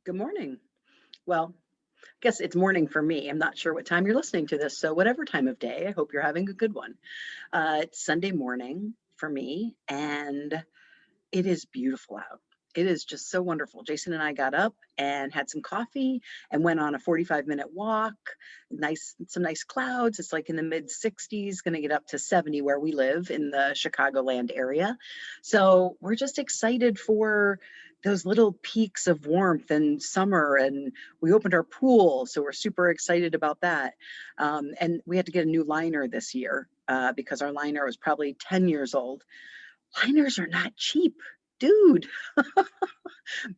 Good morning. Well, I guess it's morning for me. I'm not sure what time you're listening to this. So, whatever time of day, I hope you're having a good one. It's Sunday morning for me, and it is beautiful out. It is just so wonderful. Jason and I got up and had some coffee and went on a 45-minute walk. Some nice clouds. It's like in the mid 60s, going to get up to 70 where we live in the Chicagoland area. So we're just excited for those little peaks of warmth and summer. And we opened our pool, so we're super excited about that. And we had to get a new liner this year because our liner was probably 10 years old. Liners are not cheap, dude.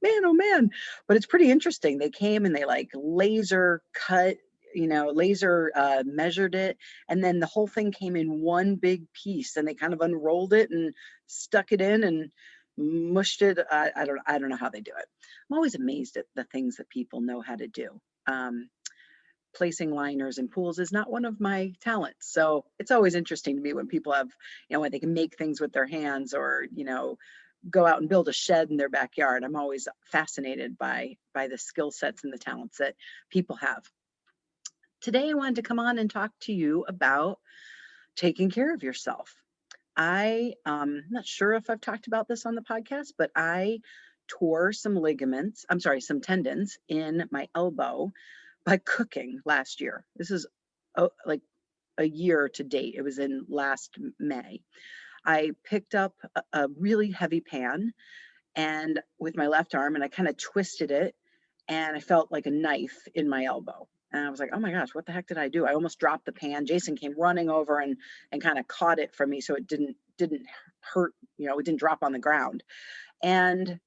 Man, oh man. But it's pretty interesting. They came and they like laser cut, laser measured it. And then the whole thing came in one big piece and they kind of unrolled it and stuck it in and mushed it. I don't know how they do it. I'm always amazed at the things that people know how to do. Um, Placing liners in pools is not one of my talents. So it's always interesting to me when people have, when they can make things with their hands or, go out and build a shed in their backyard. I'm always fascinated by the skill sets and the talents that people have. Today I wanted to come on and talk to you about taking care of yourself. I'm not sure if I've talked about this on the podcast, but I tore some tendons in my elbow by cooking last year. This is like a year to date. It was in last May. I picked up a really heavy pan and with my left arm and I kind of twisted it and I felt like a knife in my elbow. And I was like, oh my gosh, what the heck did I do? I almost dropped the pan. Jason came running over and kind of caught it from me so it didn't hurt, it didn't drop on the ground. And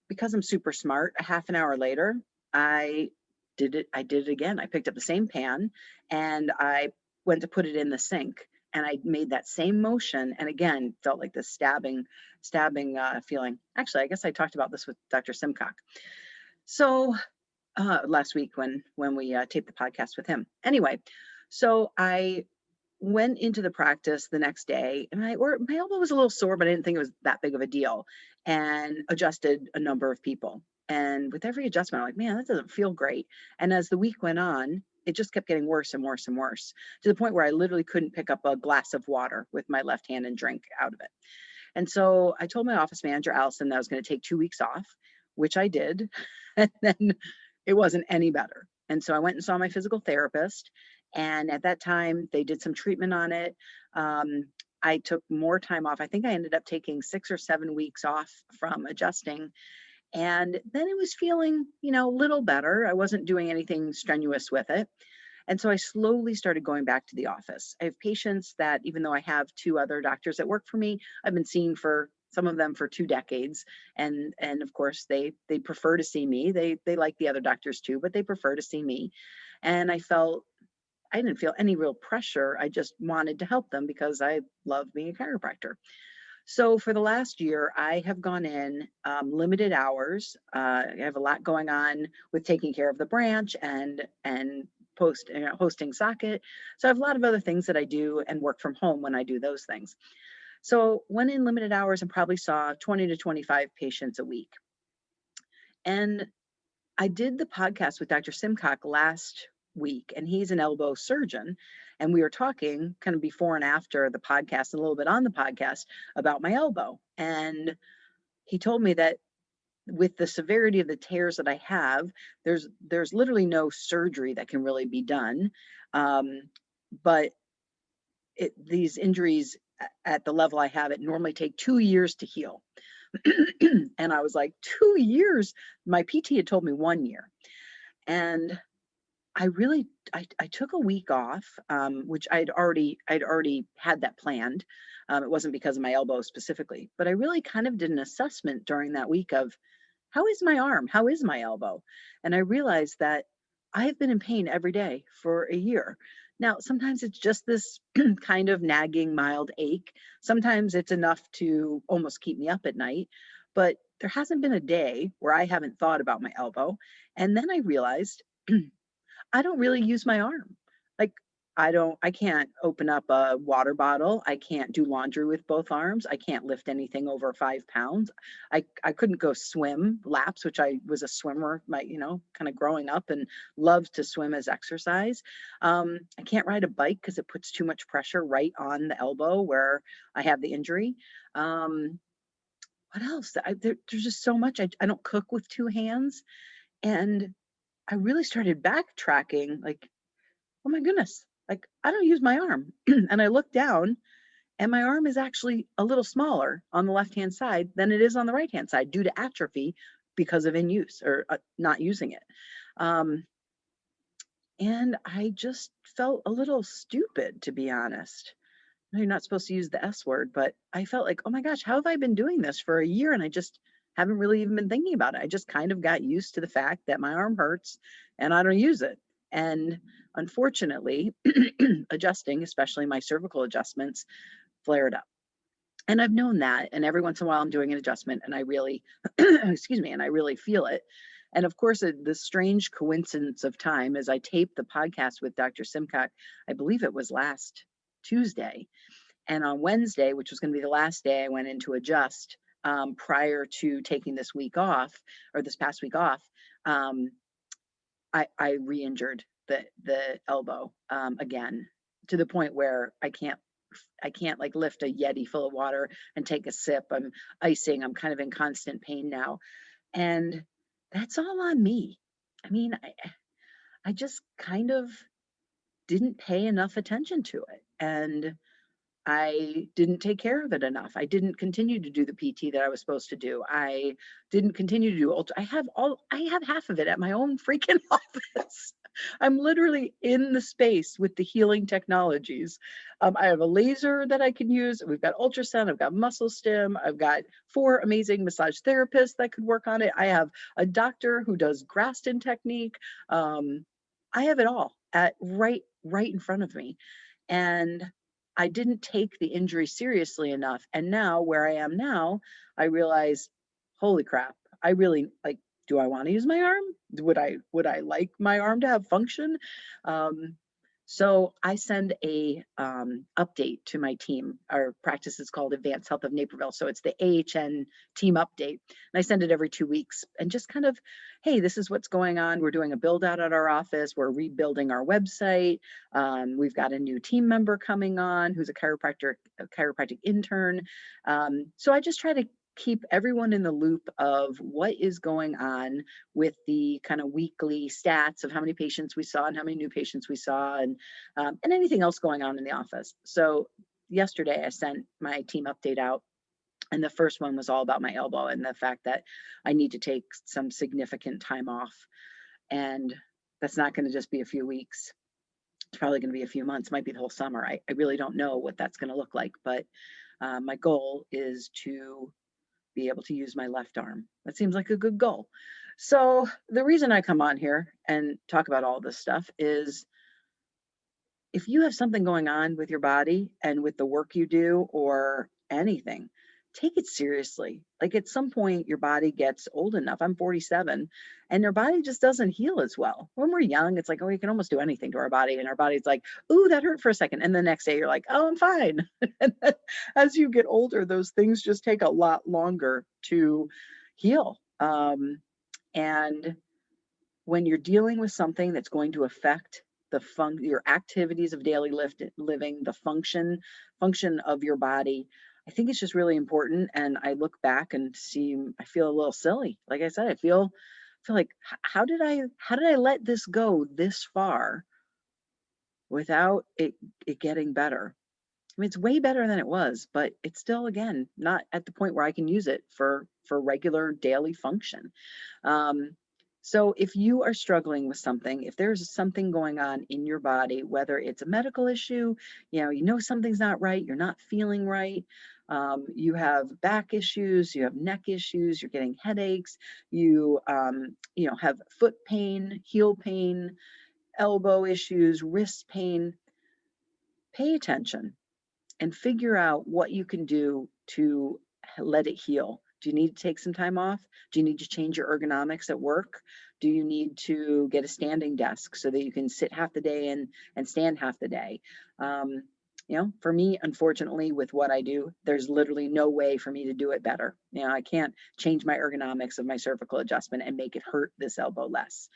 because I'm super smart, a half an hour later, I did it again. I picked up the same pan and I went to put it in the sink and I made that same motion and again felt like this stabbing feeling. Actually, I guess I talked about this with Dr. Simcock. So last week when we taped the podcast with him. Anyway, so I went into the practice the next day and my elbow was a little sore, but I didn't think it was that big of a deal and adjusted a number of people. And with every adjustment, I'm like, man, that doesn't feel great. And as the week went on, it just kept getting worse and worse and worse to the point where I literally couldn't pick up a glass of water with my left hand and drink out of it. And so I told my office manager, Allison, that I was going to take 2 weeks off, which I did. And then it wasn't any better. And so I went and saw my physical therapist. And at that time, they did some treatment on it. I took more time off. I think I ended up taking 6 or 7 weeks off from adjusting. And then it was feeling, a little better. I wasn't doing anything strenuous with it. And so I slowly started going back to the office. I have patients that, even though I have two other doctors that work for me, I've been seeing for some of them for 2 decades. And of course they prefer to see me. They like the other doctors too, but they prefer to see me. And I didn't feel any real pressure. I just wanted to help them because I love being a chiropractor. So for the last year, I have gone in limited hours. I have a lot going on with taking care of the branch and hosting Socket. So I have a lot of other things that I do and work from home when I do those things. So went in limited hours and probably saw 20 to 25 patients a week. And I did the podcast with Dr. Simcock last week, and he's an elbow surgeon. And we were talking kind of before and after the podcast, and a little bit on the podcast about my elbow. And he told me that with the severity of the tears that I have, there's literally no surgery that can really be done. But these injuries at the level I have it normally take 2 years to heal. And I was like, 2 years? My PT had told me 1 year. And I took a week off, which I'd already had that planned. It wasn't because of my elbow specifically, but I really kind of did an assessment during that week of how is my arm? How is my elbow? And I realized that I have been in pain every day for a year. Now, sometimes it's just this kind of nagging, mild ache. Sometimes it's enough to almost keep me up at night, but there hasn't been a day where I haven't thought about my elbow. And then I realized I don't really use my arm. Like I can't open up a water bottle. I can't do laundry with both arms. I can't lift anything over 5 pounds. I couldn't go swim laps, which I was a swimmer, kind of growing up and loved to swim as exercise. I can't ride a bike because it puts too much pressure right on the elbow where I have the injury. Um, what else? There's just so much. I don't cook with two hands. And I really started backtracking, like, oh my goodness, like I don't use my arm. And I look down and my arm is actually a little smaller on the left hand side than it is on the right hand side due to atrophy because of in use or not using it. Um, and I just felt a little stupid, to be honest. No, you're not supposed to use the S word, but I felt like, oh my gosh, how have I been doing this for a year? And I just haven't really even been thinking about it. I just kind of got used to the fact that my arm hurts and I don't use it. And unfortunately, adjusting, especially my cervical adjustments, flared up. And I've known that. And every once in a while, I'm doing an adjustment and I really, excuse me, and I really feel it. And of course, the strange coincidence of time as I taped the podcast with Dr. Simcock, I believe it was last Tuesday. And on Wednesday, which was going to be the last day I went in to adjust prior to taking this week off or this past week off, um, I re-injured the elbow again to the point where I can't like lift a Yeti full of water and take a sip. I'm icing. I'm kind of in constant pain now. And that's all on me. I mean, I just kind of didn't pay enough attention to it. And I didn't take care of it enough. I didn't continue to do the PT that I was supposed to do. I didn't continue to do ultra. I have half of it at my own freaking office. I'm literally in the space with the healing technologies. I have a laser that I can use. We've got ultrasound. I've got muscle stim. I've got 4 amazing massage therapists that could work on it. I have a doctor who does Graston technique. I have it all at right in front of me. And I didn't take the injury seriously enough. And now where I am now, I realize, holy crap, I really like, do I want to use my arm? Would I like my arm to have function? Um, so I send a update to my team. Our practice is called Advanced Health of Naperville. So it's the AHN team update. And I send it every 2 weeks and just kind of, hey, this is what's going on. We're doing a build out at our office. We're rebuilding our website. We've got a new team member coming on who's a chiropractic intern. So I just try to keep everyone in the loop of what is going on with the kind of weekly stats of how many patients we saw and how many new patients we saw and anything else going on in the office. So yesterday I sent my team update out and the first one was all about my elbow and the fact that I need to take some significant time off. And that's not going to just be a few weeks. It's probably going to be a few months, might be the whole summer. I really don't know what that's going to look like, but my goal is to be able to use my left arm. That seems like a good goal. So the reason I come on here and talk about all this stuff is if you have something going on with your body and with the work you do or anything, take it seriously. Like at some point, your body gets old enough. I'm 47, and your body just doesn't heal as well. When we're young, it's like, oh, we can almost do anything to our body. And our body's like, ooh, that hurt for a second. And the next day, you're like, oh, I'm fine. And then as you get older, those things just take a lot longer to heal. And when you're dealing with something that's going to affect your activities of daily living, the function of your body, I think it's just really important. And I look back and I feel a little silly. Like I said, I feel like how did I let this go this far without it getting better? I mean, it's way better than it was, but it's still, again, not at the point where I can use it for regular daily function. Um, so if you are struggling with something, if there's something going on in your body, whether it's a medical issue, you know something's not right, you're not feeling right, you have back issues, you have neck issues, you're getting headaches, you have foot pain, heel pain, elbow issues, wrist pain, pay attention and figure out what you can do to let it heal. Do you need to take some time off? Do you need to change your ergonomics at work? Do you need to get a standing desk so that you can sit half the day and stand half the day? Um, for me, unfortunately, with what I do, there's literally no way for me to do it better. I can't change my ergonomics of my cervical adjustment and make it hurt this elbow less.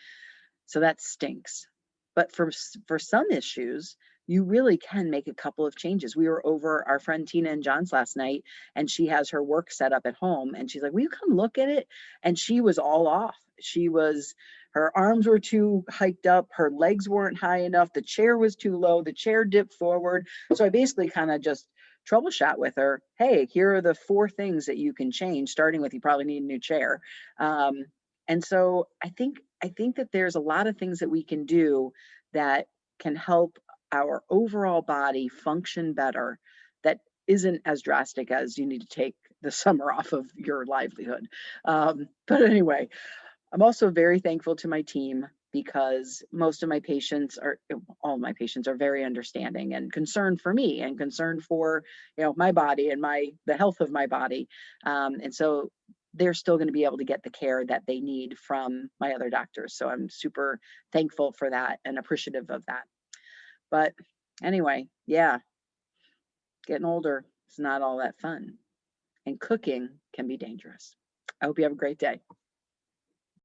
So that stinks. But for some issues, you really can make a couple of changes. We were over our friend Tina and John's last night, and she has her work set up at home. And she's like, "Will you come look at it?" And she was all off. Her arms were too hiked up, her legs weren't high enough, the chair was too low, the chair dipped forward. So I basically kind of just troubleshot with her. Hey, here are the 4 things that you can change, starting with you probably need a new chair. Um, and so I think that there's a lot of things that we can do that can help our overall body function better, that isn't as drastic as you need to take the summer off of your livelihood. But anyway, I'm also very thankful to my team because all of my patients are very understanding and concerned for me and concerned for, my body and the health of my body. And so they're still going to be able to get the care that they need from my other doctors. So I'm super thankful for that and appreciative of that. But anyway, yeah, getting older is not all that fun, and cooking can be dangerous. I hope you have a great day.